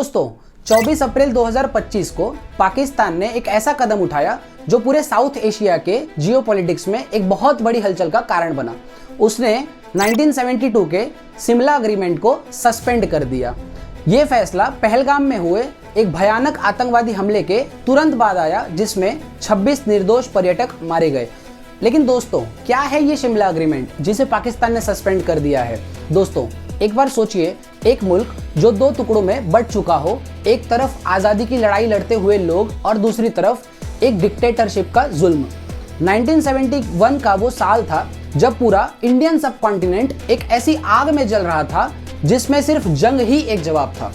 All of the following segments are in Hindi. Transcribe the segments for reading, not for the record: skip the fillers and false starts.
दोस्तों 24 अप्रैल 2025 को पाकिस्तान ने एक ऐसा कदम उठाया जो पूरे साउथ एशिया के जियोपॉलिटिक्स में एक बहुत बड़ी हलचल का कारण बना। उसने 1972 के शिमला एग्रीमेंट को सस्पेंड कर दिया। ये फैसला पहलगाम में हुए एक भयानक आतंकवादी हमले के तुरंत बाद आया जिसमें 26 निर्दोष पर्यटक मारे गए। लेकिन दोस्तों, क्या है ये शिमला एग्रीमेंट जिसे पाकिस्तान ने सस्पेंड कर दिया है? दोस्तों, एक बार सोचिए, एक मुल्क जो दो टुकड़ों में बंट चुका हो, एक तरफ आज़ादी की लड़ाई लड़ते हुए लोग और दूसरी तरफ एक डिक्टेटरशिप का जुल्म। 1971 का वो साल था जब पूरा इंडियन सबकॉन्टिनेंट एक ऐसी आग में जल रहा था जिसमें सिर्फ जंग ही एक जवाब था।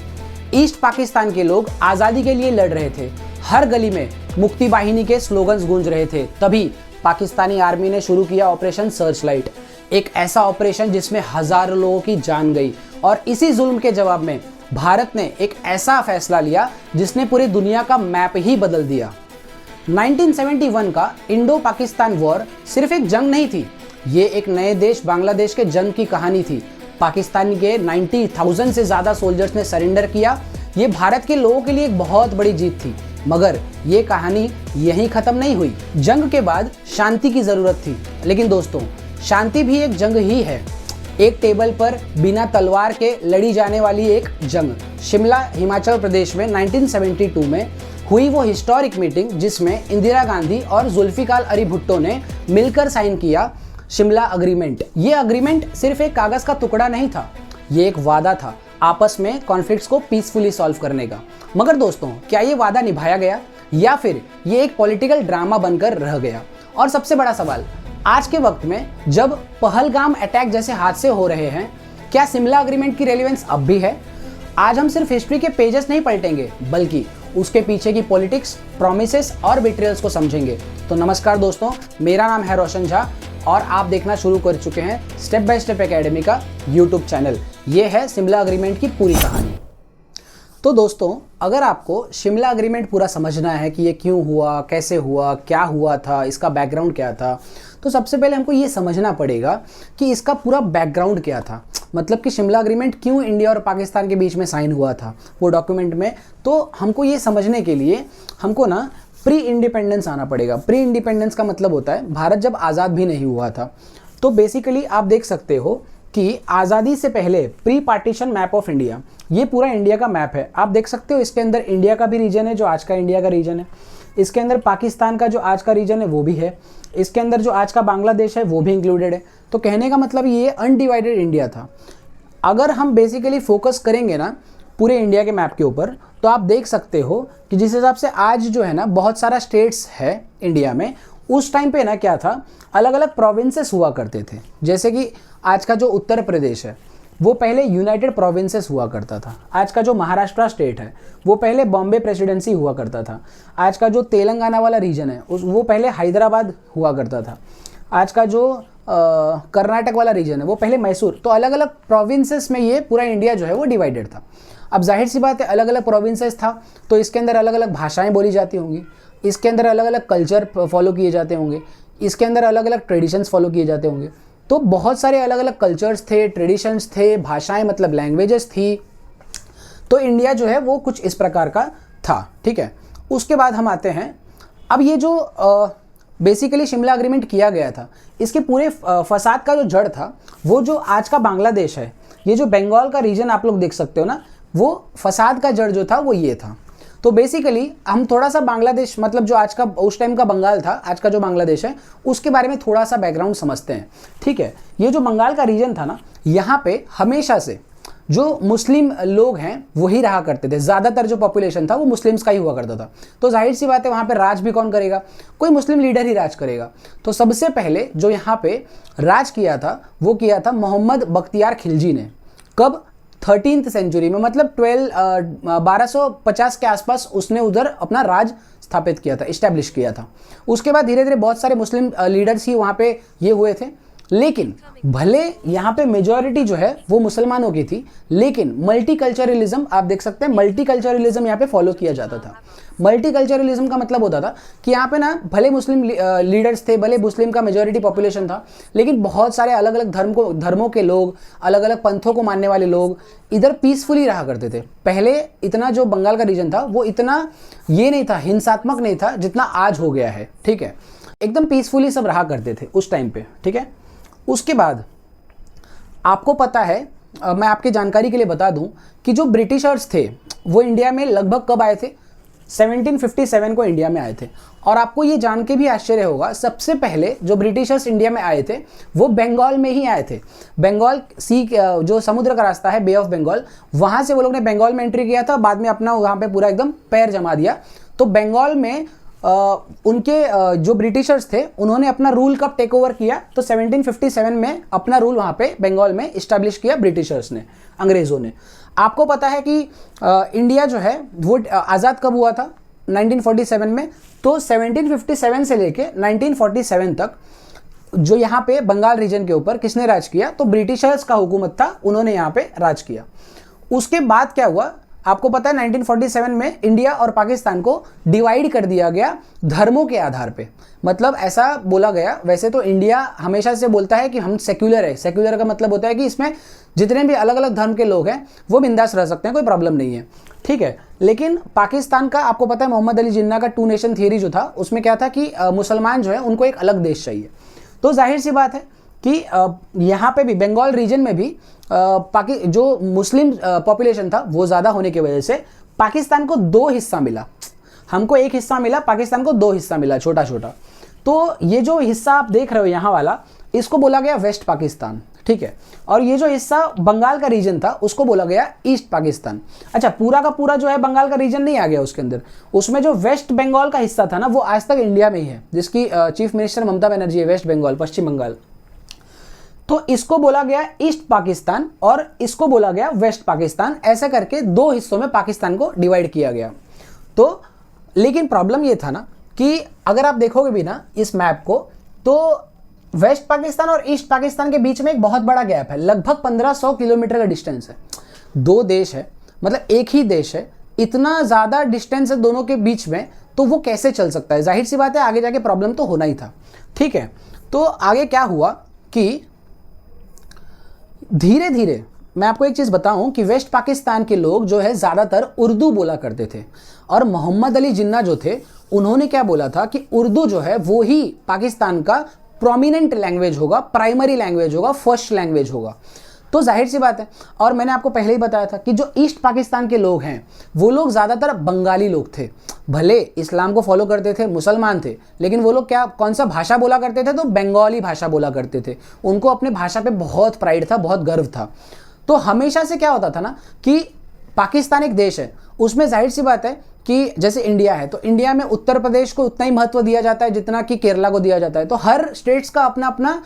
ईस्ट पाकिस्तान के लोग आज़ादी के लिए लड़ रहे थे, हर गली में मुक्ति वाहिनी के स्लोगन्स गूंज रहे थे। तभी पाकिस्तानी आर्मी ने शुरू किया ऑपरेशन सर्चलाइट, एक ऐसा ऑपरेशन जिसमें हजारों लोगों की जान गई। और इसी जुल्म के जवाब में भारत ने एक ऐसा फैसला लिया जिसने पूरी दुनिया का मैप ही बदल दिया। 1971 का इंडो पाकिस्तान वॉर सिर्फ एक जंग नहीं थी, ये एक नए देश बांग्लादेश के जन्म की कहानी थी। पाकिस्तान के 90,000 से ज़्यादा सोल्जर्स ने सरेंडर किया। ये भारत के लोगों के लिए एक बहुत बड़ी जीत थी। मगर ये कहानी यहीं ख़त्म नहीं हुई। जंग के बाद शांति की ज़रूरत थी, लेकिन दोस्तों, शांति भी एक जंग ही है। एक टेबल पर बिना तलवार के लड़ी जाने वाली एक जंग। शिमला हिमाचल प्रदेश में 1972 में हुई वो हिस्टोरिक मीटिंग जिसमें इंदिरा गांधी और जुल्फिकार अली भुट्टो ने मिलकर साइन किया शिमला अग्रीमेंट। ये अग्रीमेंट सिर्फ एक कागज का टुकड़ा नहीं था, ये एक वादा था आपस में कॉन्फ्लिक्ट्स को पीसफुली सॉल्व करने का। मगर दोस्तों, क्या ये वादा निभाया गया या फिर ये एक पॉलिटिकल ड्रामा बनकर रह गया? और सबसे बड़ा सवाल, आज के वक्त में जब पहलगाम अटैक जैसे हादसे हो रहे हैं, क्या शिमला एग्रीमेंट की रेलेवेंस अब भी है? आज हम सिर्फ हिस्ट्री के पेजेस नहीं पलटेंगे, बल्कि उसके पीछे की पॉलिटिक्स, प्रोमिसेस और बिट्रियल्स को समझेंगे। तो नमस्कार दोस्तों, मेरा नाम है रोशन झा और आप देखना शुरू कर चुके हैं स्टेप बाय स्टेप एकेडमी का यूट्यूब चैनल। ये है शिमला एग्रीमेंट की पूरी कहानी। तो दोस्तों, अगर आपको शिमला एग्रीमेंट पूरा समझना है कि ये क्यों हुआ, कैसे हुआ, क्या हुआ था, इसका बैकग्राउंड क्या था, तो सबसे पहले हमको ये समझना पड़ेगा कि इसका पूरा बैकग्राउंड क्या था। मतलब कि शिमला एग्रीमेंट क्यों इंडिया और पाकिस्तान के बीच में साइन हुआ था वो डॉक्यूमेंट में। तो हमको ये समझने के लिए हमको ना प्री इंडिपेंडेंस आना पड़ेगा। प्री इंडिपेंडेंस का मतलब होता है भारत जब आज़ाद भी नहीं हुआ था। तो बेसिकली आप देख सकते हो कि आज़ादी से पहले pre partition map of India, ये पूरा इंडिया का मैप है। आप देख सकते हो इसके अंदर इंडिया का भी रीजन है जो आज का इंडिया का रीजन है, इसके अंदर पाकिस्तान का जो आज का रीजन है वो भी है, इसके अंदर जो आज का बांग्लादेश है वो भी इंक्लूडेड है। तो कहने का मतलब ये अनडिवाइडेड इंडिया था। अगर हम बेसिकली फोकस करेंगे ना पूरे इंडिया के मैप के ऊपर, तो आप देख सकते हो कि जिस हिसाब से आज जो है ना बहुत सारा स्टेट्स है इंडिया में, उस टाइम पे ना क्या था, अलग अलग प्रोविंसेस हुआ करते थे। जैसे कि आज का जो उत्तर प्रदेश है वो पहले यूनाइटेड प्रोविंसेस हुआ करता था। आज का जो महाराष्ट्र स्टेट है वो पहले बॉम्बे प्रेसिडेंसी हुआ करता था। आज का जो तेलंगाना वाला रीजन है वो पहले हैदराबाद हुआ करता था। आज का जो कर्नाटक वाला रीजन है वो पहले मैसूर। तो अलग अलग प्रोविंसेस में ये पूरा इंडिया जो है वो डिवाइडेड था। अब जाहिर सी बात है, अलग अलग प्रोविंसेस था तो इसके अंदर अलग अलग भाषाएं बोली जाती होंगी, इसके अंदर अलग अलग कल्चर फॉलो किए जाते होंगे, इसके अंदर अलग अलग ट्रेडिशंस फॉलो किए जाते होंगे। तो बहुत सारे अलग अलग कल्चर्स थे, ट्रेडिशंस थे, भाषाएं मतलब लैंग्वेजेस थी। तो इंडिया जो है वो कुछ इस प्रकार का था, ठीक है। उसके बाद हम आते हैं, अब ये जो बेसिकली शिमला एग्रीमेंट किया गया था, इसके पूरे फसाद का जो जड़ था वो जो आज का बांग्लादेश है, ये जो बंगाल का रीजन आप लोग देख सकते हो ना, वो फसाद का जड़ जो था वो ये था। तो बेसिकली हम थोड़ा सा बांग्लादेश, मतलब जो आज का उस टाइम का बंगाल था, आज का जो बांग्लादेश है, उसके बारे में थोड़ा सा बैकग्राउंड समझते हैं, ठीक है। ये जो बंगाल का रीजन था ना, यहाँ पे हमेशा से जो मुस्लिम लोग हैं वही रहा करते थे। ज़्यादातर जो पॉपुलेशन था वो मुस्लिम्स का ही हुआ करता था। तो जाहिर सी बात है वहाँ पे राज भी कौन करेगा, कोई मुस्लिम लीडर ही राज करेगा। तो सबसे पहले जो यहाँ पे राज किया था वो किया था मोहम्मद बख्तियार खिलजी ने। कब? 13th सेंचुरी में, मतलब 1250 के आसपास उसने उधर अपना राज स्थापित किया था, इस्टेब्लिश किया था। उसके बाद धीरे धीरे बहुत सारे मुस्लिम लीडर्स ही वहाँ पे ये हुए थे लेकिन भले यहाँ पे मेजॉरिटी जो है वो मुसलमानों की थी, लेकिन मल्टीकल्चरलिज्म आप देख सकते हैं, मल्टीकल्चरलिज्म यहाँ पे फॉलो किया जाता था। मल्टीकल्चरलिज्म का मतलब होता था कि यहाँ पे ना भले मुस्लिम लीडर्स थे, भले मुस्लिम का मेजॉरिटी पॉपुलेशन था, लेकिन बहुत सारे अलग अलग धर्मों के लोग, अलग अलग पंथों को मानने वाले लोग इधर पीसफुली रहा करते थे। पहले इतना जो बंगाल का रीजन था वो इतना ये नहीं था, हिंसात्मक नहीं था जितना आज हो गया है, ठीक है। एकदम पीसफुली सब रहा करते थे उस टाइम पे, ठीक है। उसके बाद आपको पता है, मैं आपकी जानकारी के लिए बता दूं कि जो ब्रिटिशर्स थे वो इंडिया में लगभग कब आए थे? 1757 को इंडिया में आए थे। और आपको ये जान के भी आश्चर्य होगा, सबसे पहले जो ब्रिटिशर्स इंडिया में आए थे वो बंगाल में ही आए थे। बंगाल सी, जो समुद्र का रास्ता है, बे ऑफ बंगाल, वहाँ से वो लोग ने बंगाल में एंट्री किया था, बाद में अपना वहाँ पे पूरा एकदम पैर जमा दिया। तो बंगाल में उनके जो ब्रिटिशर्स थे उन्होंने अपना रूल कब टेक ओवर किया? तो 1757 में अपना रूल वहाँ पे बंगाल में इस्टेब्लिश किया ब्रिटिशर्स ने, अंग्रेज़ों ने। आपको पता है कि इंडिया जो है वो आज़ाद कब हुआ था? 1947 में। तो 1757 से लेके 1947 तक जो यहाँ पे बंगाल रीजन के ऊपर किसने राज किया? तो ब्रिटिशर्स का हुकूमत था, उन्होंने यहाँ पे राज किया। उसके बाद क्या हुआ आपको पता है? 1947 में इंडिया और पाकिस्तान को डिवाइड कर दिया गया धर्मों के आधार पे। मतलब ऐसा बोला गया, वैसे तो इंडिया हमेशा से बोलता है कि हम सेक्युलर है। सेक्युलर का मतलब होता है कि इसमें जितने भी अलग अलग धर्म के लोग हैं वो बिंदास रह सकते हैं, कोई प्रॉब्लम नहीं है, ठीक है। लेकिन पाकिस्तान का आपको पता है, मोहम्मद अली जिन्ना का 2 नेशन थियरी जो था उसमें क्या था कि मुसलमान जो है उनको एक अलग देश चाहिए। तो जाहिर सी बात है कि यहाँ पे भी बंगाल रीजन में भी जो मुस्लिम पॉपुलेशन था वो ज़्यादा होने की वजह से पाकिस्तान को 2 हिस्सा मिला। हमको 1 हिस्सा मिला, पाकिस्तान को 2 हिस्सा मिला, छोटा छोटा। तो ये जो हिस्सा आप देख रहे हो यहाँ वाला, इसको बोला गया वेस्ट पाकिस्तान, ठीक है। और ये जो हिस्सा बंगाल का रीजन था उसको बोला गया ईस्ट पाकिस्तान। अच्छा, पूरा का पूरा जो है बंगाल का रीजन नहीं आ गया उसके अंदर। उसमें जो वेस्ट बंगाल का हिस्सा था ना वो आज तक इंडिया में ही है, जिसकी चीफ मिनिस्टर ममता बनर्जी है, वेस्ट बंगाल, पश्चिम बंगाल। तो इसको बोला गया ईस्ट पाकिस्तान और इसको बोला गया वेस्ट पाकिस्तान। ऐसा करके 2 हिस्सों में पाकिस्तान को डिवाइड किया गया। तो लेकिन प्रॉब्लम ये था ना कि अगर आप देखोगे भी ना इस मैप को, तो वेस्ट पाकिस्तान और ईस्ट पाकिस्तान के बीच में एक बहुत बड़ा गैप है, लगभग 1500 किलोमीटर का डिस्टेंस है। 2 देश है, मतलब एक ही देश है, इतना ज़्यादा डिस्टेंस है दोनों के बीच में, तो वो कैसे चल सकता है? जाहिर सी बात है आगे जाके प्रॉब्लम तो होना ही था, ठीक है। तो आगे क्या हुआ कि धीरे धीरे मैं आपको एक चीज़ बताऊं कि वेस्ट पाकिस्तान के लोग जो है ज़्यादातर उर्दू बोला करते थे। और मोहम्मद अली जिन्ना जो थे उन्होंने क्या बोला था कि उर्दू जो है वो ही पाकिस्तान का प्रोमिनेंट लैंग्वेज होगा, प्राइमरी लैंग्वेज होगा, फर्स्ट लैंग्वेज होगा। तो जाहिर सी बात है, और मैंने आपको पहले ही बताया था कि जो ईस्ट पाकिस्तान के लोग हैं वो लोग ज़्यादातर बंगाली लोग थे। भले इस्लाम को फॉलो करते थे, मुसलमान थे, लेकिन वो लोग क्या कौन सा भाषा बोला करते थे? तो बंगाली भाषा बोला करते थे। उनको अपने भाषा पे बहुत प्राइड था, बहुत गर्व था। तो हमेशा से क्या होता था ना कि पाकिस्तान एक देश है, उसमें जाहिर सी बात है कि जैसे इंडिया है तो इंडिया में उत्तर प्रदेश को उतना ही महत्व दिया जाता है जितना कि केरला को दिया जाता है। तो हर स्टेट्स का अपना अपना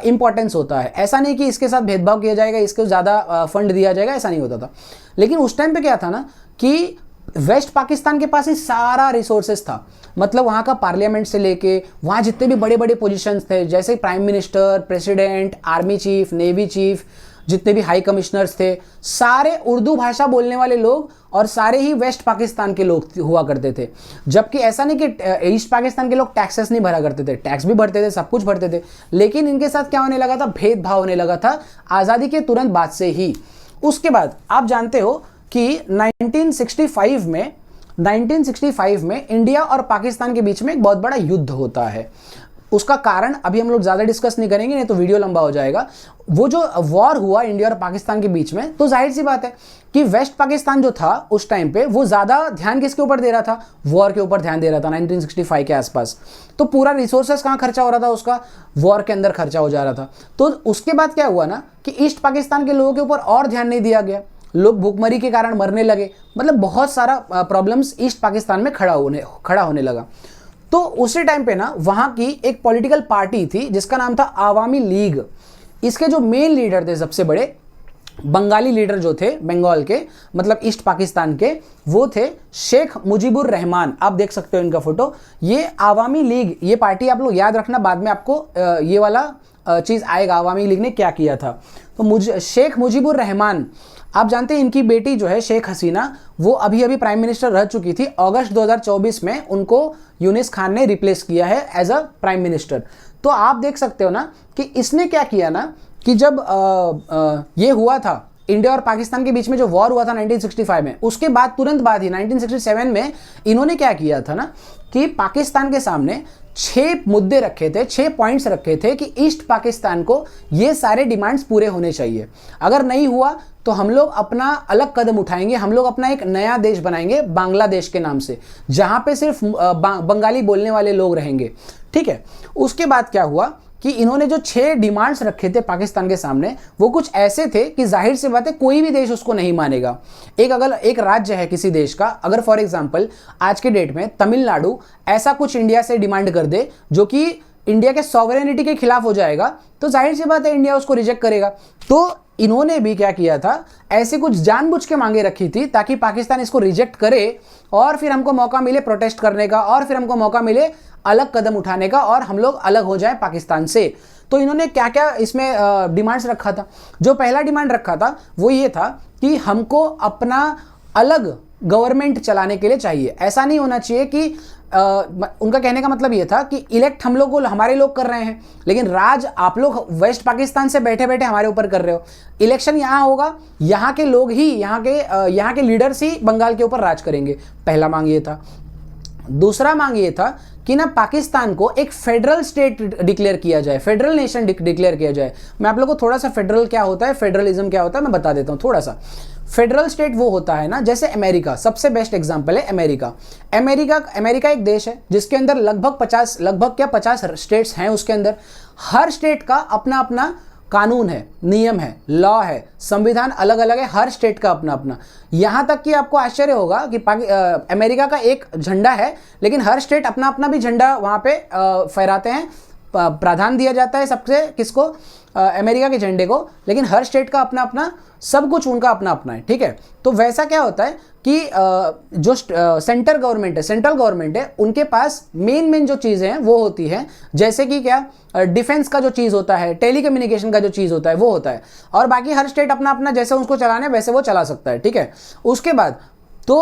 इंपॉर्टेंस होता है। ऐसा नहीं कि इसके साथ भेदभाव किया जाएगा, इसको ज़्यादा फंड दिया जाएगा, ऐसा नहीं होता था। लेकिन उस टाइम पे क्या था ना कि वेस्ट पाकिस्तान के पास ही सारा रिसोर्सेज था। मतलब वहाँ का पार्लियामेंट से लेके वहाँ जितने भी बड़े बड़े पोजीशंस थे, जैसे prime minister, president, army chief, navy chief, जितने भी हाई कमिश्नर्स थे, सारे उर्दू भाषा बोलने वाले लोग और सारे ही वेस्ट पाकिस्तान के लोग हुआ करते थे। जबकि ऐसा नहीं कि ईस्ट पाकिस्तान के लोग टैक्सेस नहीं भरा करते थे, टैक्स भी भरते थे, सब कुछ भरते थे। लेकिन इनके साथ क्या होने लगा था? भेदभाव होने लगा था आज़ादी के तुरंत बाद से ही। उसके बाद आप जानते हो कि 1965 में इंडिया और पाकिस्तान के बीच में एक बहुत बड़ा युद्ध होता है। उसका कारण अभी हम लोग ज़्यादा डिस्कस नहीं करेंगे, नहीं तो वीडियो लंबा हो जाएगा। वो जो वॉर हुआ इंडिया और पाकिस्तान के बीच में, तो जाहिर सी बात है कि वेस्ट पाकिस्तान जो था उस टाइम पे वो ज़्यादा ध्यान किसके ऊपर दे रहा था? वॉर के ऊपर ध्यान दे रहा था 1965 के आसपास। तो पूरा रिसोर्सेस कहाँ खर्चा हो रहा था उसका? वॉर के अंदर खर्चा हो जा रहा था। तो उसके बाद क्या हुआ ना कि ईस्ट पाकिस्तान के लोगों के ऊपर और ध्यान नहीं दिया गया, लोग भूखमरी के कारण मरने लगे। मतलब बहुत सारा प्रॉब्लम्स ईस्ट पाकिस्तान में खड़ा होने लगा। तो उसी टाइम पे ना वहाँ की एक पॉलिटिकल पार्टी थी जिसका नाम था आवामी लीग। इसके जो मेन लीडर थे, सबसे बड़े बंगाली लीडर जो थे बंगाल के, मतलब ईस्ट पाकिस्तान के, वो थे शेख मुजीबुर रहमान। आप देख सकते हो इनका फोटो। ये आवामी लीग, ये पार्टी आप लोग याद रखना, बाद में आपको ये वाला चीज़ आएगा अवामी लीग ने क्या किया था। तो शेख मुजीबुर रहमान, आप जानते हैं इनकी बेटी जो है शेख हसीना, वो अभी अभी प्राइम मिनिस्टर रह चुकी थी। अगस्त 2024 में उनको यूनिस खान ने रिप्लेस किया है एज अ प्राइम मिनिस्टर। तो आप देख सकते हो ना कि इसने क्या किया ना कि जब ये हुआ था इंडिया और पाकिस्तान के बीच में जो वॉर हुआ था 1965 में, उसके बाद तुरंत बाद ही 1967 में इन्होंने क्या किया था ना कि पाकिस्तान के सामने 6 मुद्दे रखे थे, 6 पॉइंट्स रखे थे कि ईस्ट पाकिस्तान को ये सारे डिमांड्स पूरे होने चाहिए। अगर नहीं हुआ तो हम लोग अपना अलग कदम उठाएंगे, हम लोग अपना एक नया देश बनाएंगे बांग्लादेश के नाम से, जहां पे सिर्फ बंगाली बोलने वाले लोग रहेंगे। ठीक है, उसके बाद क्या हुआ कि इन्होंने जो 6 डिमांड्स रखे थे पाकिस्तान के सामने, वो कुछ ऐसे थे कि जाहिर सी बात है कोई भी देश उसको नहीं मानेगा। अगर एक राज्य है किसी देश का, अगर फॉर एग्जांपल आज के डेट में तमिलनाडु ऐसा कुछ इंडिया से डिमांड कर दे जो कि इंडिया के सॉवरेनिटी के खिलाफ हो जाएगा, तो जाहिर सी बात है इंडिया उसको रिजेक्ट करेगा। तो इन्होंने भी क्या किया था, ऐसे कुछ जानबूझ के मांगे रखी थी ताकि पाकिस्तान इसको रिजेक्ट करे और फिर हमको मौका मिले प्रोटेस्ट करने का, और फिर हमको मौका मिले अलग कदम उठाने का और हम लोग अलग हो जाएं पाकिस्तान से। तो इन्होंने क्या क्या इसमें डिमांड्स रखा था। जो पहला डिमांड रखा था वो ये था कि हमको अपना अलग गवर्नमेंट चलाने के लिए चाहिए। ऐसा नहीं होना चाहिए कि उनका कहने का मतलब ये था कि इलेक्ट हम लोग को हमारे लोग कर रहे हैं, लेकिन राज आप लोग वेस्ट पाकिस्तान से बैठे बैठे हमारे ऊपर कर रहे हो। इलेक्शन यहाँ होगा, यहाँ के लोग ही, यहाँ के लीडर्स ही बंगाल के ऊपर राज करेंगे। पहला मांग ये था। दूसरा मांग ये था कि ना पाकिस्तान को एक फेडरल स्टेट डिक्लेयर किया जाए, फेडरल नेशन डिक्लेयर किया जाए। मैं आप लोगों को थोड़ा सा फेडरल क्या होता है, फेडरलिज्म क्या होता है मैं बता देता हूँ थोड़ा सा। फेडरल स्टेट वो होता है ना, जैसे अमेरिका, सबसे बेस्ट एग्जांपल है अमेरिका। अमेरिका एक देश है जिसके अंदर लगभग 50 स्टेट्स हैं। उसके अंदर हर स्टेट का अपना अपना कानून है, नियम है, लॉ है, संविधान अलग अलग है, हर स्टेट का अपना अपना। यहां तक कि आपको आश्चर्य होगा कि अमेरिका का एक झंडा है, लेकिन हर स्टेट अपना अपना भी झंडा वहां पे फहराते हैं। प्राधान्य दिया जाता है सबसे किसको, अमेरिका के झंडे को, लेकिन हर स्टेट का अपना अपना, सब कुछ उनका अपना अपना है। ठीक है, तो वैसा क्या होता है कि जो सेंट्रल गवर्नमेंट है, उनके पास मेन जो चीज़ें हैं वो होती हैं, जैसे कि क्या, डिफेंस का जो चीज़ होता है, टेलीकम्युनिकेशन का जो चीज़ होता है वो होता है, और बाकी हर स्टेट अपना अपना जैसे उसको चलाना है वैसे वो चला सकता है। ठीक है, उसके बाद तो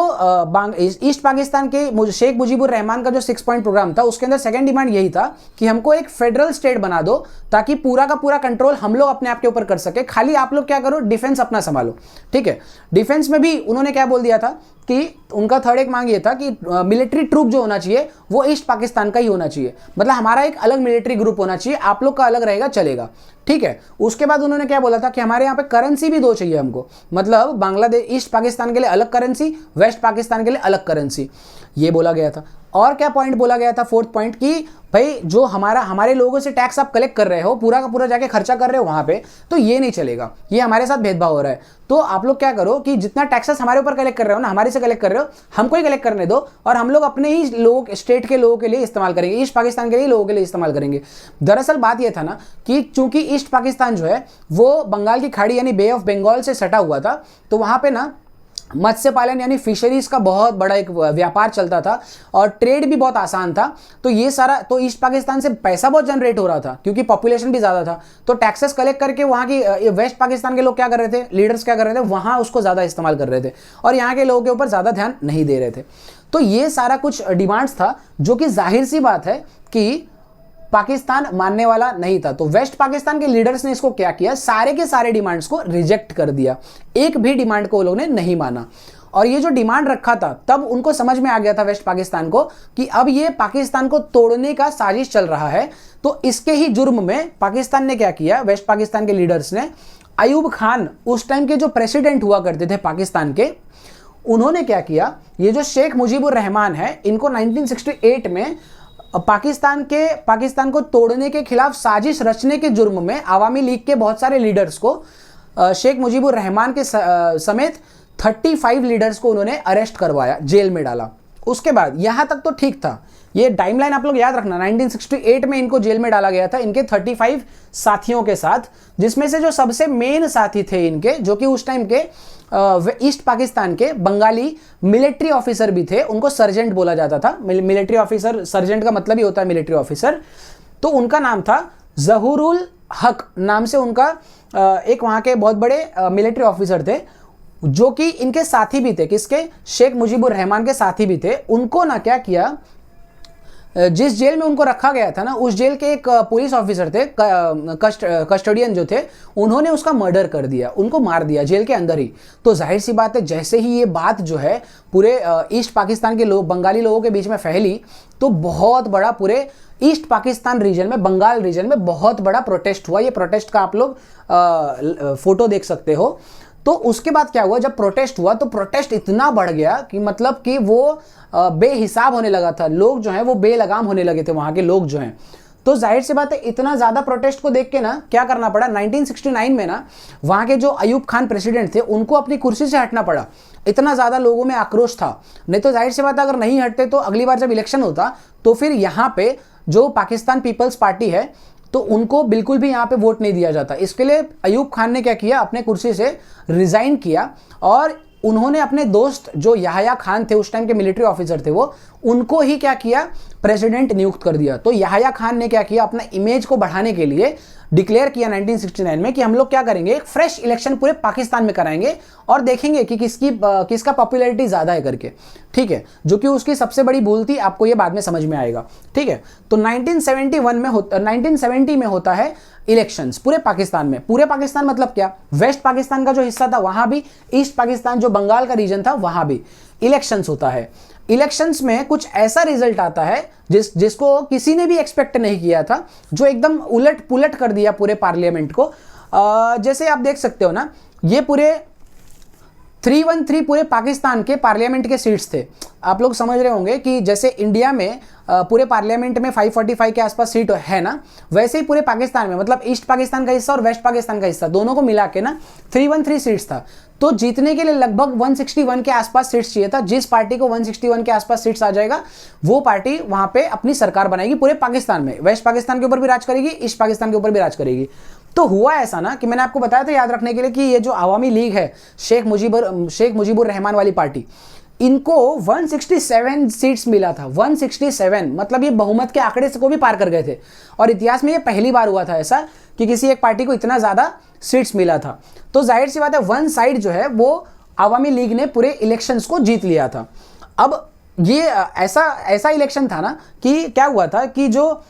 ईस्ट पाकिस्तान के शेख मुजीबुर रहमान का जो 6 पॉइंट प्रोग्राम था, उसके अंदर सेकंड डिमांड यही था कि हमको एक फेडरल स्टेट बना दो ताकि पूरा का पूरा कंट्रोल हम लोग अपने आप के ऊपर कर सके, खाली आप लोग क्या करो, डिफेंस अपना संभालो। ठीक है, डिफेंस में भी उन्होंने क्या बोल दिया था कि उनका थर्ड एक मांग ये था कि मिलिट्री ट्रूप जो होना चाहिए वो ईस्ट पाकिस्तान का ही होना चाहिए, मतलब हमारा एक अलग मिलिट्री ग्रुप होना चाहिए, आप लोग का अलग रहेगा चलेगा। ठीक है, उसके बाद उन्होंने क्या बोला था कि हमारे यहाँ पे करेंसी भी 2 चाहिए हमको, मतलब बांग्लादेश, ईस्ट पाकिस्तान के लिए अलग करेंसी, वेस्ट पाकिस्तान के लिए अलग करेंसी, ये बोला गया था। और क्या पॉइंट बोला गया था, फोर्थ पॉइंट, कि भाई जो हमारे लोगों से टैक्स आप कलेक्ट कर रहे हो, पूरा का पूरा जाके खर्चा कर रहे हो वहां पे, तो ये नहीं चलेगा, ये हमारे साथ भेदभाव हो रहा है। तो आप लोग क्या करो कि जितना टैक्सेस हमारे ऊपर कलेक्ट कर रहे हो ना, हमारे से कलेक्ट कर रहे हो, हमको ही कलेक्ट करने दो, और हम लोग अपने ही लोग, स्टेट के लोगों के लिए इस्तेमाल करेंगे, ईस्ट पाकिस्तान के लिए लोगों के लिए इस्तेमाल करेंगे। दरअसल बात यह था ना कि चूंकि ईस्ट पाकिस्तान जो है वो बंगाल की खाड़ी यानी बे ऑफ बंगाल से सटा हुआ था, तो वहां पे ना मत्स्य पालन यानी फिशरीज का बहुत बड़ा एक व्यापार चलता था और ट्रेड भी बहुत आसान था। तो ये सारा, तो ईस्ट पाकिस्तान से पैसा बहुत जनरेट हो रहा था क्योंकि पॉपुलेशन भी ज़्यादा था, तो टैक्सेस कलेक्ट करके वहाँ की वेस्ट पाकिस्तान के लोग क्या कर रहे थे, लीडर्स क्या कर रहे थे, वहाँ उसको ज़्यादा इस्तेमाल कर रहे थे और यहाँ के लोगों के ऊपर ज़्यादा ध्यान नहीं दे रहे थे। तो ये सारा कुछ डिमांड्स था जो कि जाहिर सी बात है कि पाकिस्तान मानने वाला नहीं था। तो वेस्ट पाकिस्तान के लीडर्स ने इसको क्या किया, सारे के सारे डिमांड्स को रिजेक्ट कर दिया, एक भी डिमांड को वो लोगों ने नहीं माना। और ये जो डिमांड रखा था, तब उनको समझ में आ गया था वेस्ट पाकिस्तान को कि अब ये पाकिस्तान को तोड़ने का साजिश चल रहा है। तो इसके ही जुर्म में पाकिस्तान ने क्या किया, वेस्ट पाकिस्तान के लीडर्स ने, अयूब खान उस टाइम के जो प्रेसिडेंट हुआ करते थे पाकिस्तान के, उन्होंने क्या किया, ये जो शेख मुजीबुर रहमान है, इनको 1968 में पाकिस्तान को तोड़ने के खिलाफ साजिश रचने के जुर्म में अवामी लीग के बहुत सारे लीडर्स को, शेख मुजीबुर रहमान के समेत 35 लीडर्स को उन्होंने अरेस्ट करवाया, जेल में डाला। उसके बाद यहां तक तो ठीक था, ये टाइमलाइन आप लोग याद रखना, 1968 में इनको जेल में डाला गया था इनके 35 साथियों के साथ, जिसमें से जो सबसे मेन साथी थे इनके, जो कि उस टाइम के ईस्ट पाकिस्तान के बंगाली मिलिट्री ऑफिसर भी थे, उनको सर्जेंट बोला जाता था। मिलिट्री ऑफिसर, सर्जेंट का मतलब ही होता है मिलिट्री ऑफिसर। तो उनका नाम था जहूरुल हक नाम से उनका एक वहाँ के बहुत बड़े मिलिट्री ऑफिसर थे, जो कि इनके साथी भी थे, किसके, शेख मुजीबुर रहमान के साथी भी थे। उनको ना क्या किया, जिस जेल में उनको रखा गया था ना, उस जेल के एक पुलिस ऑफिसर थे, कस्टोडियन जो थे, उन्होंने उसका मर्डर कर दिया, उनको मार दिया जेल के अंदर ही। तो जाहिर सी बात है, जैसे ही ये बात जो है पूरे ईस्ट पाकिस्तान के लोग, बंगाली लोगों के बीच में फैली, तो बहुत बड़ा पूरे ईस्ट पाकिस्तान रीजन में, बंगाल रीजन में बहुत बड़ा प्रोटेस्ट हुआ। ये प्रोटेस्ट का आप लोग फोटो देख सकते हो। तो उसके बाद क्या हुआ, जब प्रोटेस्ट हुआ तो प्रोटेस्ट इतना बढ़ गया कि मतलब कि वो बेहिसाब होने लगा था। लोग जो हैं वो बेलगाम होने लगे थे, वहाँ के लोग जो हैं। तो जाहिर सी बात है, इतना ज़्यादा प्रोटेस्ट को देख के ना क्या करना पड़ा, 1969 में ना वहाँ के जो अयूब खान प्रेसिडेंट थे, उनको अपनी कुर्सी से हटना पड़ा। इतना ज़्यादा लोगों में आक्रोश था। नहीं तो जाहिर सी बात है, अगर नहीं हटते तो अगली बार जब इलेक्शन होता तो फिर यहाँ पे जो पाकिस्तान पीपल्स पार्टी है, तो उनको बिल्कुल भी यहाँ पे वोट नहीं दिया जाता। इसके लिए अयूब खान ने क्या किया, अपने कुर्सी से रिजाइन किया और उन्होंने अपने दोस्त जो याहया खान थे, उस टाइम के मिलिट्री ऑफिसर थे वो, उनको ही क्या किया, प्रेसिडेंट नियुक्त कर दिया। तो याहया खान ने क्या किया, अपना इमेज को बढ़ाने के लिए डिक्लेयर किया 1969 में कि हम लोग क्या करेंगे, एक फ्रेश इलेक्शन पूरे पाकिस्तान में कराएंगे और देखेंगे कि किसका पॉपुलैरिटी ज़्यादा है करके। ठीक है, जो कि उसकी सबसे बड़ी भूल थी, आपको ये बाद में समझ में आएगा। ठीक है, तो 1970 में होता है इलेक्शंस पूरे पाकिस्तान में। पूरे पाकिस्तान मतलब क्या, वेस्ट पाकिस्तान का जो हिस्सा था वहाँ भी, ईस्ट पाकिस्तान जो बंगाल का रीजन था वहाँ भी इलेक्शंस होता है। इलेक्शंस में कुछ ऐसा रिजल्ट आता है जिसको किसी ने भी एक्सपेक्ट नहीं किया था, जो एकदम उलट पुलट कर दिया पूरे पार्लियामेंट को। जैसे आप देख सकते हो ना, ये पूरे 313 पूरे पाकिस्तान के पार्लियामेंट के सीट्स थे। आप लोग समझ रहे होंगे कि जैसे इंडिया में पूरे पार्लियामेंट में 545 के आसपास सीट है ना, वैसे ही पूरे पाकिस्तान में, मतलब ईस्ट पाकिस्तान का हिस्सा और वेस्ट पाकिस्तान का हिस्सा दोनों को मिला के ना 313 सीट्स था। तो जीतने के लिए लगभग 161 के आसपास सीट्स चाहिए था। जिस पार्टी को 161 के आसपास सीट्स आ जाएगा, वो पार्टी वहां पे अपनी सरकार बनाएगी पूरे पाकिस्तान में। वेस्ट पाकिस्तान के ऊपर भी राज करेगी, ईस्ट पाकिस्तान के ऊपर भी राज करेगी। तो हुआ ऐसा ना कि मैंने आपको बताया था याद रखने के लिए कि ये जो अवामी लीग है, शेख मुजीबुर रहमान वाली पार्टी, इनको 167 सीट्स मिला था। 167 मतलब ये बहुमत के आंकड़े को भी पार कर गए थे। और इतिहास में ये पहली बार हुआ था ऐसा कि किसी एक पार्टी को इतना ज़्यादा सीट्स मिला था। तो जाहिर सी बात है, वन साइड जो है वो अवामी लीग ने पूरे इलेक्शंस को जीत लिया था। अब ये ऐसा इलेक्शन था ना कि क्या हुआ था कि जो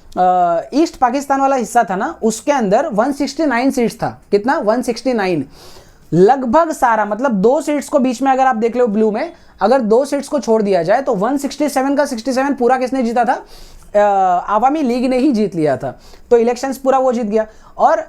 ईस्ट पाकिस्तान वाला हिस्सा था ना, उसके अंदर 169 सीट्स था। कितना, 169 लगभग सारा, मतलब 2 सीट्स को बीच में अगर आप देख लो ब्लू में, अगर 2 सीट्स को छोड़ दिया जाए तो 167 का 67 पूरा किसने जीता था, आवामी लीग ने ही जीत लिया था। तो इलेक्शंस पूरा वो जीत गया। और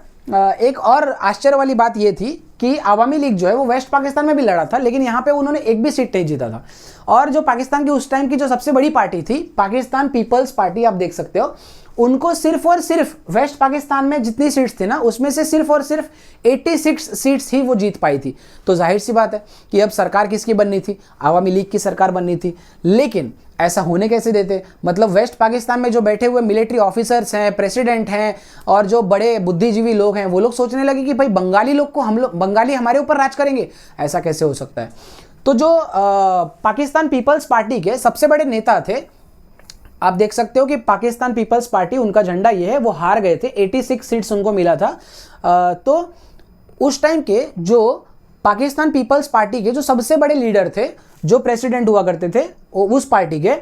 एक और आश्चर्य वाली बात ये थी कि आवामी लीग जो है वो वेस्ट पाकिस्तान में भी लड़ा था, लेकिन यहाँ पे उन्होंने एक भी सीट नहीं जीता था। और जो पाकिस्तान की उस टाइम की जो सबसे बड़ी पार्टी थी, पाकिस्तान पीपल्स पार्टी, आप देख सकते हो, उनको सिर्फ और सिर्फ वेस्ट पाकिस्तान में जितनी सीट्स थी ना, उसमें से सिर्फ और सिर्फ 86 सीट्स ही वो जीत पाई थी। तो जाहिर सी बात है कि अब सरकार किसकी बननी थी, आवामी लीग की सरकार बननी थी। लेकिन ऐसा होने कैसे देते, मतलब वेस्ट पाकिस्तान में जो बैठे हुए मिलिट्री ऑफिसर्स हैं, प्रेसिडेंट हैं और जो बड़े बुद्धिजीवी लोग हैं, वो लोग सोचने लगे कि भाई बंगाली लोग को बंगाली हमारे ऊपर राज करेंगे, ऐसा कैसे हो सकता है। तो जो पाकिस्तान पीपल्स पार्टी के सबसे बड़े नेता थे, आप देख सकते हो कि पाकिस्तान पीपल्स पार्टी, उनका झंडा ये है, वो हार गए थे। 86 सीट्स उनको मिला था। तो उस टाइम के जो पाकिस्तान पीपल्स पार्टी के जो सबसे बड़े लीडर थे, जो प्रेसिडेंट हुआ करते थे उस पार्टी के,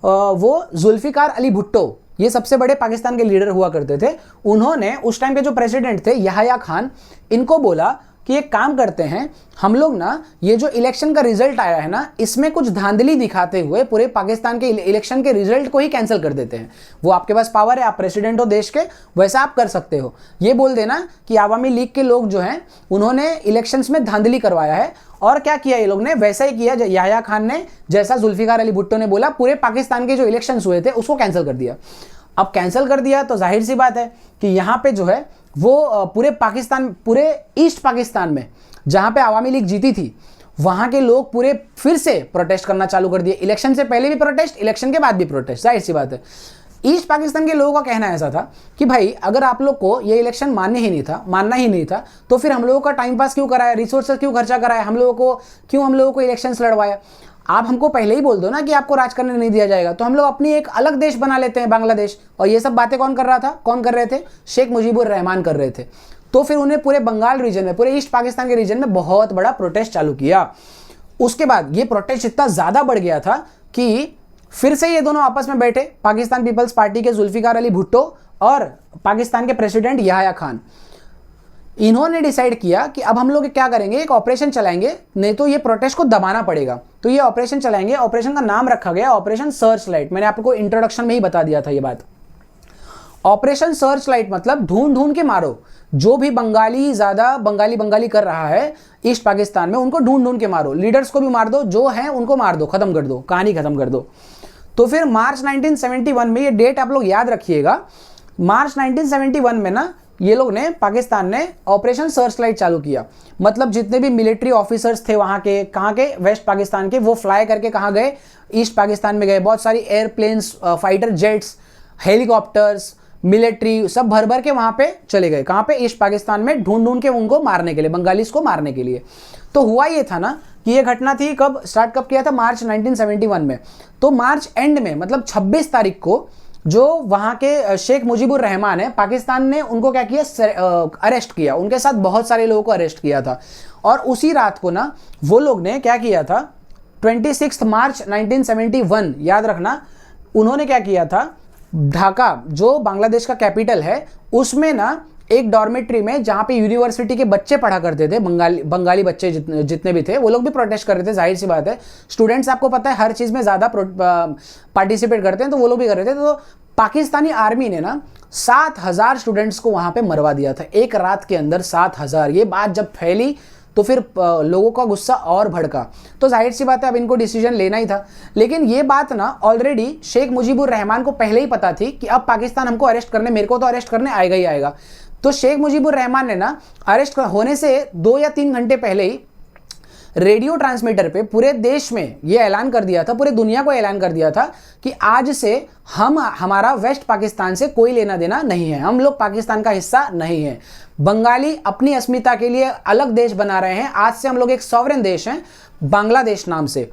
वो जुल्फिकार अली भुट्टो, ये सबसे बड़े पाकिस्तान के लीडर हुआ करते थे। उन्होंने उस टाइम के जो प्रेसिडेंट थे याहया खान, इनको बोला कि एक काम करते हैं, हम लोग ना ये जो इलेक्शन का रिजल्ट आया है ना, इसमें कुछ धांधली दिखाते हुए पूरे पाकिस्तान के इलेक्शन के रिजल्ट को ही कैंसिल कर देते हैं। वो आपके पास पावर है, आप प्रेसिडेंट हो देश के, वैसा आप कर सकते हो। ये बोल देना कि आवामी लीग के लोग जो हैं उन्होंने इलेक्शंस में धांधली करवाया है। और क्या किया ये लोग ने, वैसा ही किया याहया खान ने, जैसा जुल्फिकार अली भुट्टो ने बोला, पूरे पाकिस्तान के जो इलेक्शंस हुए थे उसको कैंसिल कर दिया। अब कैंसिल कर दिया तो जाहिर सी बात है कि यहाँ पे जो है वो पूरे पाकिस्तान, पूरे ईस्ट पाकिस्तान में जहाँ पे आवामी लीग जीती थी, वहाँ के लोग पूरे फिर से प्रोटेस्ट करना चालू कर दिए। इलेक्शन से पहले भी प्रोटेस्ट, इलेक्शन के बाद भी प्रोटेस्ट। जाहिर सी बात है, ईस्ट पाकिस्तान के लोगों का कहना ऐसा था कि भाई अगर आप लोग को ये इलेक्शन मानना ही नहीं था, तो फिर हम लोगों का टाइम पास क्यों कराया, रिसोर्सेज क्यों खर्चा कराया, हम लोगों को इलेक्शंस लड़वाया। आप हमको पहले ही बोल दो ना कि आपको राज करने नहीं दिया जाएगा, तो हम लोग अपनी एक अलग देश बना लेते हैं बांग्लादेश। और ये सब बातें कौन कर रहा था, कौन कर रहे थे, शेख मुजीबुर रहमान कर रहे थे। तो फिर उन्हें पूरे बंगाल रीजन में, पूरे ईस्ट पाकिस्तान के रीजन में बहुत बड़ा प्रोटेस्ट चालू किया। उसके बाद ये प्रोटेस्ट इतना ज्यादा बढ़ गया था कि फिर से ये दोनों आपस में बैठे, पाकिस्तान पीपल्स पार्टी के जुल्फिकार अली भुट्टो और पाकिस्तान के प्रेसिडेंट याह्या खान। इन्होंने डिसाइड किया कि अब हम लोग क्या करेंगे, एक ऑपरेशन चलाएंगे, नहीं तो ये प्रोटेस्ट को दबाना पड़ेगा। तो ये ऑपरेशन चलाएंगे, ऑपरेशन का नाम रखा गया ऑपरेशन सर्च लाइट। मैंने आपको इंट्रोडक्शन में ही बता दिया था ये बात। ऑपरेशन सर्च लाइट मतलब ढूंढ ढूंढ के मारो, जो भी बंगाली ज्यादा बंगाली कर रहा है ईस्ट पाकिस्तान में, उनको ढूंढ ढूंढ के मारो, लीडर्स को भी मार दो, जो हैं उनको मार दो, खत्म कर दो, कहानी खत्म कर दो। तो फिर मार्च 1971 में, ये डेट आप लोग याद रखिएगा, मार्च 1971 में ना ये लोग ने, पाकिस्तान ने ऑपरेशन सर्च लाइट चालू किया। मतलब जितने भी मिलिट्री ऑफिसर्स थे वहां के, कहाँ के, वेस्ट पाकिस्तान के, वो फ्लाई करके कहाँ गए, ईस्ट पाकिस्तान में गए। बहुत सारी airplanes, fighter jets, helicopters, military सब भर भर के वहां पे चले गए। कहां पे, ईस्ट पाकिस्तान में, ढूंढ ढूंढ के उनको मारने के लिए, बंगालीज को मारने के लिए। तो हुआ ये था ना कि ये घटना थी कब स्टार्ट, कब किया था, मार्च 1971 में। तो मार्च एंड में, मतलब 26 तारीख को, जो वहां के शेख मुजीबुर रहमान है, पाकिस्तान ने उनको क्या किया, अरेस्ट किया। उनके साथ बहुत सारे लोगों को अरेस्ट किया था। और उसी रात को ना वो लोग ने क्या किया था, 26 मार्च 1971, याद रखना, उन्होंने क्या किया था, ढाका जो बांग्लादेश का कैपिटल है, उसमें ना एक डॉर्मेट्री में, जहां पे यूनिवर्सिटी के बच्चे पढ़ा करते थे, बंगाली बच्चे जितने भी थे, वो लोग भी प्रोटेस्ट कर रहे थे। जाहिर सी बात है, स्टूडेंट्स आपको पता है हर चीज में ज्यादा पार्टिसिपेट करते हैं, तो वो लोग भी कर रहे थे। तो पाकिस्तानी आर्मी ने ना 7,000 स्टूडेंट्स को वहां पे मरवा दिया था, एक रात के अंदर 7,000। ये बात जब फैली तो फिर लोगों का गुस्सा और भड़का। तो जाहिर सी बात है अब इनको डिसीजन लेना ही था। लेकिन ये बात ना ऑलरेडी शेख मुजीबुर रहमान को पहले ही पता थी कि अब पाकिस्तान हमको अरेस्ट करने, मेरे को तो अरेस्ट करने आएगा ही आएगा। तो शेख मुजीबुर रहमान ने ना अरेस्ट होने से 2 या 3 घंटे पहले ही रेडियो ट्रांसमीटर पे पूरे देश में ये ऐलान कर दिया था, पूरे दुनिया को ऐलान कर दिया था कि आज से हमारा वेस्ट पाकिस्तान से कोई लेना देना नहीं है, हम लोग पाकिस्तान का हिस्सा नहीं है। बंगाली अपनी अस्मिता के लिए अलग देश बना रहे हैं, आज से हम लोग एक सॉवरेन देश हैं बांग्लादेश नाम से।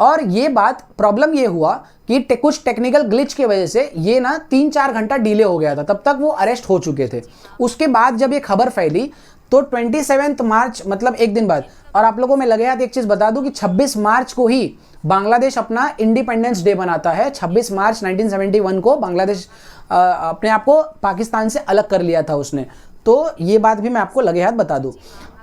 और ये बात, प्रॉब्लम ये हुआ कि कुछ टेक्निकल ग्लिच की वजह से ये ना 3-4 घंटा डिले हो गया था, तब तक वो अरेस्ट हो चुके थे। उसके बाद जब ये खबर फैली तो 27 मार्च, मतलब एक दिन बाद, और आप लोगों में लगे हाथ एक चीज बता दूं कि 26 मार्च को ही बांग्लादेश अपना इंडिपेंडेंस डे मनाता है। 26 मार्च 1971 को बांग्लादेश अपने आप को पाकिस्तान से अलग कर लिया था उसने। तो ये बात भी मैं आपको लगे हाथ बता दूं।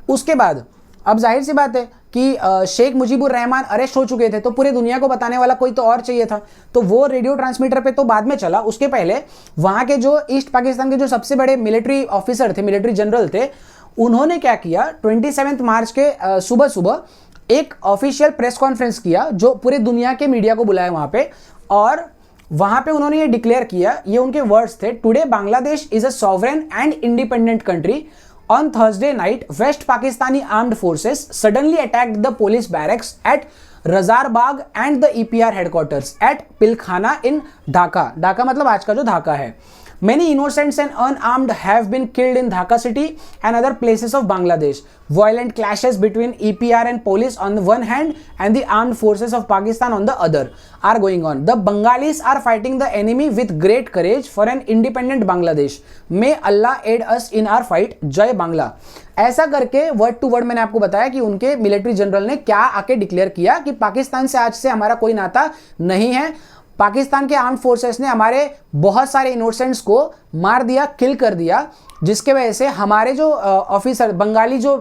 उसके बाद अब जाहिर सी बात है कि शेख मुजीबुर रहमान अरेस्ट हो चुके थे, तो पूरे दुनिया को बताने वाला कोई तो और चाहिए था। तो वो रेडियो ट्रांसमीटर पे तो बाद में चला, उसके पहले वहां के जो ईस्ट पाकिस्तान के जो सबसे बड़े मिलिट्री ऑफिसर थे, मिलिट्री जनरल थे, उन्होंने क्या किया, 27 मार्च के सुबह सुबह एक ऑफिशियल प्रेस कॉन्फ्रेंस किया, जो पूरे दुनिया के मीडिया को बुलाया वहां पे। और वहां पे उन्होंने ये डिक्लेयर किया, ये उनके वर्ड्स थे, today Bangladesh is a sovereign and independent country. On Thursday night, West Pakistani armed forces suddenly attacked the police barracks at Razarbagh and the EPR headquarters at Pilkhana in Dhaka. Dhaka मतलब आज का जो ढाका है। Many innocents and unarmed have been killed in Dhaka city and other places of Bangladesh. Violent clashes between EPR and police on the one hand and the armed forces of Pakistan on the other are going on. The Bengalis are fighting the enemy with great courage for an independent Bangladesh. May Allah aid us in our fight. जय बांग्ला। ऐसा करके वर्ड टू वर्ड मैंने आपको बताया कि उनके मिलिट्री जनरल ने क्या आके डिक्लेयर किया कि पाकिस्तान से आज से हमारा कोई नाता नहीं है। पाकिस्तान के आर्म्ड फोर्सेस ने हमारे बहुत सारे इनोसेंट्स को मार दिया, किल कर दिया, जिसके वजह से हमारे जो ऑफिसर, बंगाली जो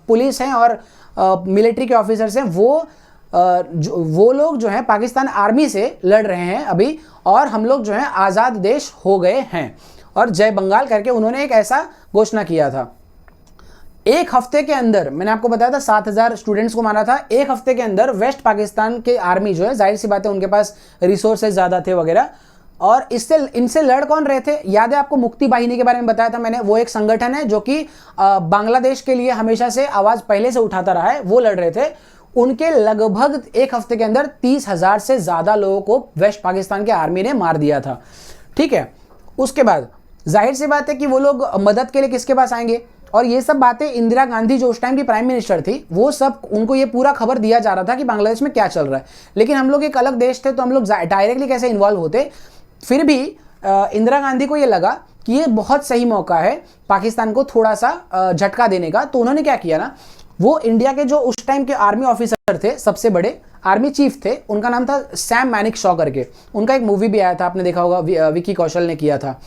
पुलिस हैं और मिलिट्री के ऑफिसर्स हैं, वो लोग जो हैं पाकिस्तान आर्मी से लड़ रहे हैं अभी, और हम लोग जो हैं आज़ाद देश हो गए हैं। और जय बंगाल करके उन्होंने एक ऐसा घोषणा किया था। एक हफ्ते के अंदर, मैंने आपको बताया था 7,000 स्टूडेंट्स को मारा था, एक हफ्ते के अंदर वेस्ट पाकिस्तान के आर्मी जो है, जाहिर सी बात है उनके पास रिसोर्सेज ज़्यादा थे वगैरह, और इनसे लड़ कौन रहे थे, याद है आपको मुक्ति बाहिनी के बारे में बताया था मैंने। वो एक संगठन है जो कि बांग्लादेश के लिए हमेशा से आवाज़ पहले से उठाता रहा है, वो लड़ रहे थे। उनके लगभग एक हफ्ते के अंदर 30,000 से ज़्यादा लोगों को वेस्ट पाकिस्तान के आर्मी ने मार दिया था। ठीक है, उसके बाद जाहिर सी बात है कि वो लोग मदद के लिए किसके पास आएंगे, और ये सब बातें इंदिरा गांधी जो उस टाइम की प्राइम मिनिस्टर थी, वो सब उनको ये पूरा खबर दिया जा रहा था कि बांग्लादेश में क्या चल रहा है। लेकिन हम लोग एक अलग देश थे तो हम लोग डायरेक्टली कैसे इन्वॉल्व होते। फिर भी इंदिरा गांधी को ये लगा कि ये बहुत सही मौका है पाकिस्तान को थोड़ा सा झटका देने का। तो उन्होंने क्या किया ना, वो इंडिया के जो उस टाइम के आर्मी ऑफिसर थे, सबसे बड़े आर्मी चीफ थे, उनका नाम था सैम मैनिकशॉ करके। उनका एक मूवी भी आया था, आपने देखा होगा, विकी कौशल ने किया था।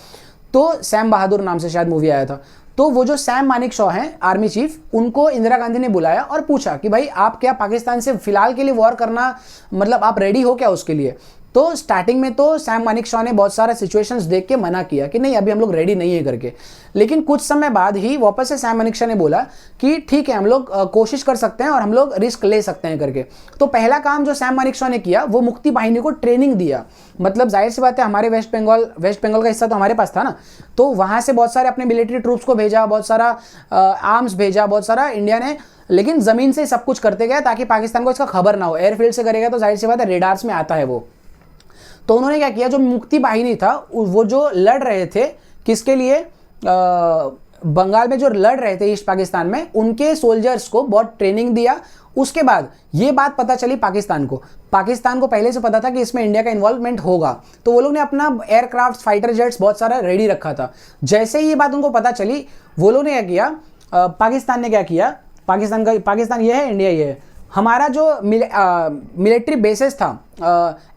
तो सैम बहादुर नाम से शायद मूवी आया था। तो वो जो सैम मानिकशॉ हैं आर्मी चीफ, उनको इंदिरा गांधी ने बुलाया और पूछा कि भाई आप क्या पाकिस्तान से फिलहाल के लिए वॉर करना, मतलब आप रेडी हो क्या उसके लिए। तो स्टार्टिंग में तो सैम मानिकशॉ ने बहुत सारा सिचुएशंस देख के मना किया कि नहीं अभी हम लोग रेडी नहीं है करके। लेकिन कुछ समय बाद ही वापस से सैम मानिकशॉ ने बोला कि ठीक है हम लोग कोशिश कर सकते हैं और हम लोग रिस्क ले सकते हैं करके। तो पहला काम जो सैम मानिकशॉ ने किया वो मुक्ति बाहिनी को ट्रेनिंग दिया। मतलब जाहिर सी बात है, हमारे वेस्ट बंगाल का हिस्सा तो हमारे पास था ना, तो वहाँ से बहुत सारे अपने मिलिट्री ट्रूप्स को भेजा, बहुत सारा आर्म्स भेजा, बहुत सारा इंडिया ने। लेकिन ज़मीन से सब कुछ करते गए ताकि पाकिस्तान को इसका खबर ना हो। एयरफील्ड से करेगा तो जाहिर सी बात है रेडार्स में आता है वो। तो उन्होंने क्या किया, जो मुक्ति बाहिनी था वो जो लड़ रहे थे किसके लिए, बंगाल में जो लड़ रहे थे ईस्ट पाकिस्तान में, उनके सोल्जर्स को बहुत ट्रेनिंग दिया। उसके बाद ये बात पता चली पाकिस्तान को पहले से पता था कि इसमें इंडिया का इन्वॉल्वमेंट होगा। तो वो लोग ने अपना एयरक्राफ्ट, फाइटर जेट्स बहुत सारा रेडी रखा था। जैसे ही ये बात उनको पता चली, वो लोग ने क्या किया, पाकिस्तान ने क्या किया, पाकिस्तान ये है, इंडिया ये है। हमारा जो मिलिट्री बेसिस था,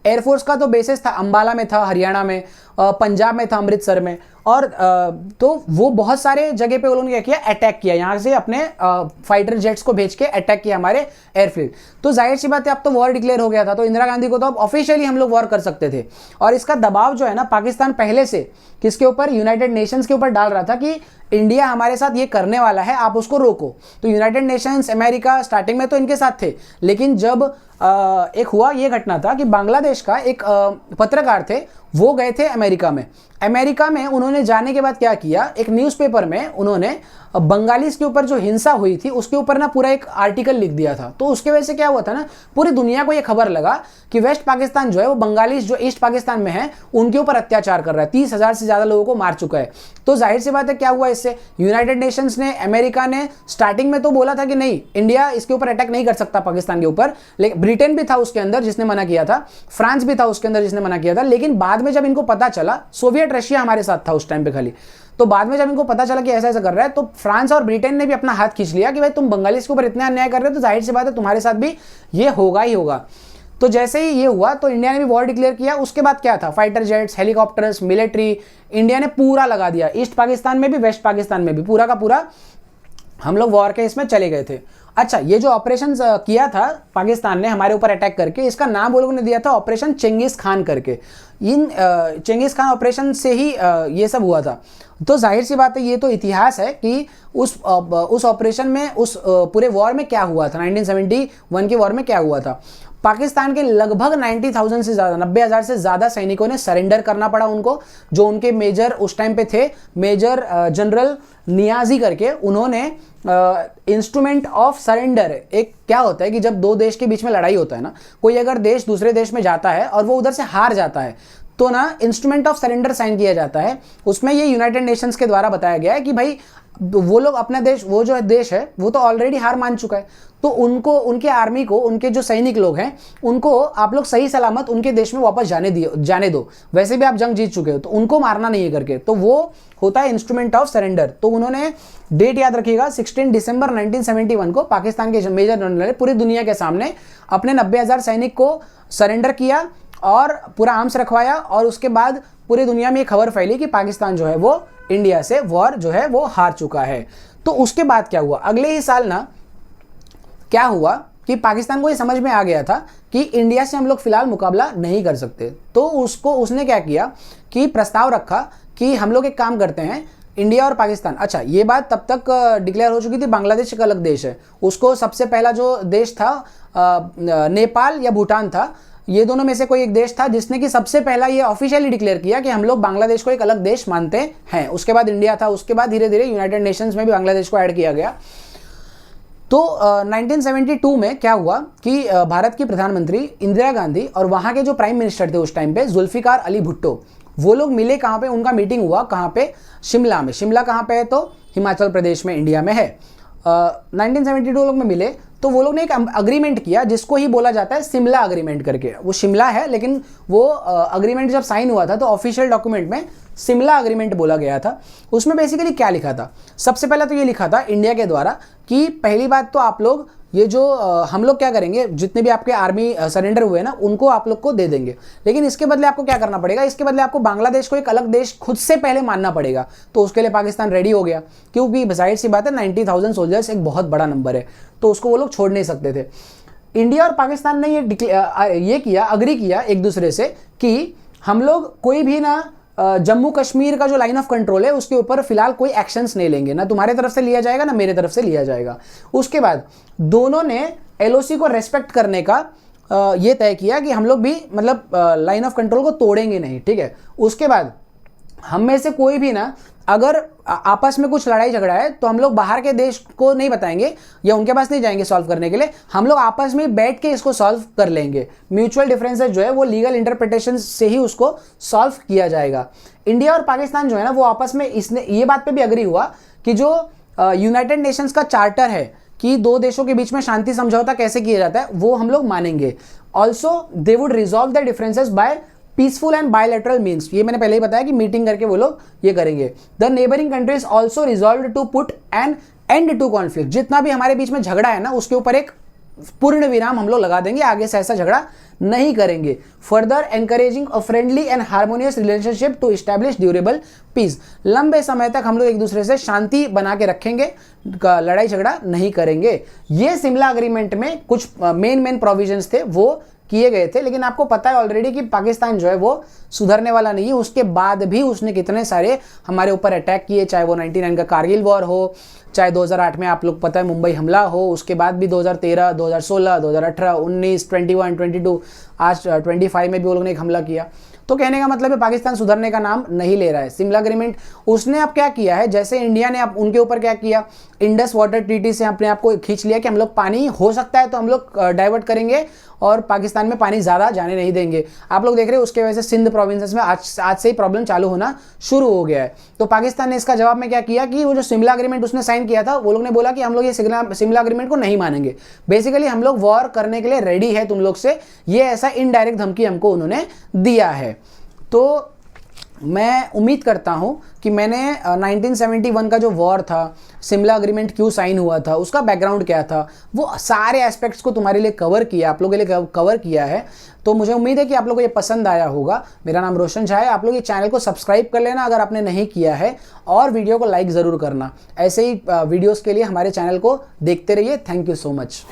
एयरफोर्स का तो बेसिस था अंबाला में था, हरियाणा में, पंजाब में था, अमृतसर में। और तो वो बहुत सारे जगह पे उन्होंने क्या किया, अटैक किया, यहाँ से अपने फाइटर जेट्स को भेज के अटैक किया हमारे एयरफील्ड। तो जाहिर सी बात है अब तो वॉर डिक्लेयर हो गया था। तो इंदिरा गांधी को तो अब ऑफिशियली हम लोग वॉर कर सकते थे। और इसका दबाव जो है ना, पाकिस्तान पहले से किसके ऊपर, यूनाइटेड नेशंस के ऊपर डाल रहा था कि इंडिया हमारे साथ ये करने वाला है, आप उसको रोको। तो यूनाइटेड नेशंस, अमेरिका स्टार्टिंग में तो इनके साथ थे। लेकिन जब एक हुआ ये घटना था कि बांग्लादेश का एक पत्रकार थे, वो गए थे अमेरिका में उन्होंने जाने के बाद क्या किया, एक न्यूज़पेपर में उन्होंने बंगालीज के ऊपर जो हिंसा हुई थी उसके ऊपर ना पूरा एक आर्टिकल लिख दिया था। तो उसके वजह से क्या हुआ था ना, पूरी दुनिया को ये खबर लगा कि वेस्ट पाकिस्तान जो है वो बंगालीज जो ईस्ट पाकिस्तान में है उनके ऊपर अत्याचार कर रहा है, 30,000 से ज़्यादा लोगों को मार चुका है। तो जाहिर सी बात है क्या हुआ इससे, यूनाइटेड नेशंस ने, अमेरिका ने स्टार्टिंग में तो बोला था कि नहीं इंडिया इसके ऊपर अटैक नहीं कर सकता पाकिस्तान के ऊपर। लेकिन ब्रिटेन भी था उसके अंदर जिसने मना किया था, फ्रांस भी था उसके अंदर जिसने मना किया था। लेकिन बाद में जब इनको पता चला, सोवियत रशिया हमारे साथ था उस टाइम पे खाली, तो बाद में जब इनको पता चला कि ऐसा ऐसा कर रहा है, तो फ्रांस और ब्रिटेन ने भी अपना हाथ खींच लिया कि भाई तुम बंगालीज के ऊपर इतना अन्याय कर रहे हो तो जाहिर सी बात है तुम्हारे साथ भी ये होगा ही होगा। तो जैसे ही ये हुआ तो इंडिया ने भी वॉर डिक्लेयर किया। उसके बाद क्या था, fighter jets, helicopters, military India ने पूरा लगा दिया, ईस्ट पाकिस्तान में भी, वेस्ट पाकिस्तान में भी, पूरा का पूरा हम लोग वॉर के इसमें चले गए थे। अच्छा, ये जो ऑपरेशन किया था पाकिस्तान ने हमारे ऊपर अटैक करके, इसका नाम वो लोगों ने दिया था ऑपरेशन चेंगिस खान करके। इन चेंगिस खान ऑपरेशन से ही ये सब हुआ था। तो जाहिर सी बात है ये तो इतिहास है कि उस ऑपरेशन में, उस पूरे वॉर में क्या हुआ था, 1971 के वॉर में क्या हुआ था। पाकिस्तान के लगभग 90,000 से ज़्यादा, 90,000 से ज़्यादा सैनिकों ने सरेंडर करना पड़ा उनको। जो उनके मेजर उस टाइम पे थे, मेजर जनरल नियाजी करके, उन्होंने इंस्ट्रूमेंट ऑफ सरेंडर, एक क्या होता है कि जब दो देश के बीच में लड़ाई होता है ना, कोई अगर देश दूसरे देश में जाता है और वो उधर से हार जाता है तो ना इंस्ट्रूमेंट ऑफ सरेंडर साइन किया जाता है। उसमें ये यूनाइटेड नेशंस के द्वारा बताया गया है कि भाई वो लोग अपना देश, वो जो देश है वो तो ऑलरेडी हार मान चुका है, तो उनको, उनके आर्मी को, उनके जो सैनिक लोग हैं उनको आप लोग सही सलामत उनके देश में वापस जाने दो, वैसे भी आप जंग जीत चुके हो तो उनको मारना नहीं है करके। तो वो होता है इंस्ट्रूमेंट ऑफ सरेंडर। तो उन्होंने डेट याद रखिएगा, 16 दिसंबर 1971 को पाकिस्तान के मेजर जनरल ने पूरी दुनिया के सामने अपने 90,000 सैनिक को सरेंडर किया और पूरा आर्म्स रखवाया। और उसके बाद पूरी दुनिया में ये खबर फैली कि पाकिस्तान जो है वो इंडिया से वॉर जो है वो हार चुका है। तो उसके बाद क्या हुआ, अगले ही साल ना क्या हुआ कि पाकिस्तान को ये समझ में आ गया था कि इंडिया से हम लोग फिलहाल मुकाबला नहीं कर सकते। तो उसने क्या किया कि प्रस्ताव रखा कि हम लोग एक काम करते हैं, इंडिया और पाकिस्तान। अच्छा, ये बात तब तक डिक्लेयर हो चुकी थी, बांग्लादेश एक अलग देश है, उसको सबसे पहला जो देश था नेपाल या भूटान था, ये दोनों में से कोई एक देश था जिसने कि सबसे पहला ये ऑफिशियली डिक्लेयर किया कि हम लोग बांग्लादेश को एक अलग देश मानते हैं। उसके बाद इंडिया था, उसके बाद धीरे धीरे यूनाइटेड नेशंस में भी बांग्लादेश को ऐड किया गया। तो 1972 में क्या हुआ कि भारत की प्रधानमंत्री इंदिरा गांधी और वहाँ के जो प्राइम मिनिस्टर थे उस टाइम पे, जुल्फिकार अली भुट्टो, वो लोग मिले कहाँ पे, उनका मीटिंग हुआ कहाँ पे, शिमला में। शिमला कहाँ पे है, तो हिमाचल प्रदेश में, इंडिया में है। 1972 लोग में मिले तो वो लोग ने एक अग्रीमेंट किया जिसको ही बोला जाता है शिमला अग्रीमेंट करके। वो शिमला है लेकिन वो अग्रीमेंट जब साइन हुआ था तो ऑफिशियल डॉक्यूमेंट में शिमला अग्रीमेंट बोला गया था। उसमें बेसिकली क्या लिखा था, सबसे पहले तो ये लिखा था इंडिया के द्वारा कि पहली बात तो आप लोग ये जो हम लोग क्या करेंगे, जितने भी आपके आर्मी सरेंडर हुए ना उनको आप लोग को दे देंगे, लेकिन इसके बदले आपको क्या करना पड़ेगा, इसके बदले आपको बांग्लादेश को एक अलग देश खुद से पहले मानना पड़ेगा। तो उसके लिए पाकिस्तान रेडी हो गया, क्योंकि जाहिर सी बात है 90,000 सोल्जर्स एक बहुत बड़ा नंबर है, तो उसको वो लोग छोड़ नहीं सकते थे। इंडिया और पाकिस्तान ने ये किया, अग्री किया एक दूसरे से कि हम लोग कोई भी ना जम्मू कश्मीर का जो लाइन ऑफ कंट्रोल है उसके ऊपर फिलहाल कोई एक्शंस नहीं लेंगे, ना तुम्हारे तरफ से लिया जाएगा ना मेरे तरफ से लिया जाएगा। उसके बाद दोनों ने एलओसी को रेस्पेक्ट करने का ये तय किया कि हम लोग भी मतलब लाइन ऑफ कंट्रोल को तोड़ेंगे नहीं, ठीक है। उसके बाद हम में से कोई भी ना अगर आपस में कुछ लड़ाई झगड़ा है तो हम लोग बाहर के देश को नहीं बताएंगे या उनके पास नहीं जाएंगे सॉल्व करने के लिए, हम लोग आपस में बैठ के इसको सॉल्व कर लेंगे। म्यूचुअल डिफरेंसेस जो है वो लीगल इंटरप्रिटेशन से ही उसको सॉल्व किया जाएगा। इंडिया और पाकिस्तान जो है ना वो आपस में इसने ये बात पे भी अग्री हुआ कि जो यूनाइटेड नेशंस का चार्टर है कि दो देशों के बीच में शांति समझौता कैसे किया जाता है वो हम लोग मानेंगे। Also they would resolve the differences by peaceful and bilateral means, ये मैंने पहले ही बताया कि मीटिंग करके वो लोग ये करेंगे। The neighbouring countries also resolve to put an end to conflict, जितना भी हमारे बीच में झगड़ा है ना उसके ऊपर एक पूर्ण विराम हम लोग लगा देंगे, आगे से ऐसा झगड़ा नहीं करेंगे। Further encouraging a friendly and harmonious relationship to establish durable peace, लंबे समय तक हम लोग एक दूसरे से शांति बना के रखेंगे, लड़ाई झगड़ा नहीं करेंगे। ये शिमला अग्रीमेंट में कुछ मेन प्रोविजंस थे वो किए गए थे, लेकिन आपको पता है ऑलरेडी कि पाकिस्तान जो है वो सुधरने वाला नहीं है। उसके बाद भी उसने कितने सारे हमारे ऊपर अटैक किए, चाहे वो 99 का कारगिल वॉर हो, चाहे 2008 में आप लोग पता है मुंबई हमला हो, उसके बाद भी 2013, 2016, 2018, 19, 21, 22, आज 25 में भी वो लोगों ने एक हमला किया। तो कहने का मतलब है पाकिस्तान सुधरने का नाम नहीं ले रहा है। शिमला अग्रीमेंट उसने अब क्या किया है, जैसे इंडिया ने अब उनके ऊपर क्या किया, इंडस वाटर ट्रीटी से अपने आप को खींच लिया कि हम लोग पानी हो सकता है तो हम लोग डाइवर्ट करेंगे और पाकिस्तान में पानी ज़्यादा जाने नहीं देंगे। आप लोग देख रहे हैं उसके वजह से सिंध प्रोविंसेस में आज से ही प्रॉब्लम चालू होना शुरू हो गया है। तो पाकिस्तान ने इसका जवाब में क्या किया कि वो जो शिमला अग्रीमेंट उसने साइन किया था वो लोग ने बोला कि हम लोग ये शिमला अग्रीमेंट को नहीं मानेंगे, बेसिकली हम लोग वॉर करने के लिए रेडी है तुम लोग से, ये ऐसा इनडायरेक्ट धमकी हमको उन्होंने दिया है। तो मैं उम्मीद करता हूं कि मैंने 1971 का जो वॉर था, शिमला अग्रीमेंट क्यों साइन हुआ था, उसका बैकग्राउंड क्या था, वो सारे एस्पेक्ट्स को तुम्हारे लिए कवर किया, आप लोगों के लिए कवर किया है। तो मुझे उम्मीद है कि आप लोगों को ये पसंद आया होगा। मेरा नाम रोशन झा है, आप लोग ये चैनल को सब्सक्राइब कर लेना अगर आपने नहीं किया है, और वीडियो को लाइक ज़रूर करना। ऐसे ही वीडियोज़ के लिए हमारे चैनल को देखते रहिए। Thank you so much.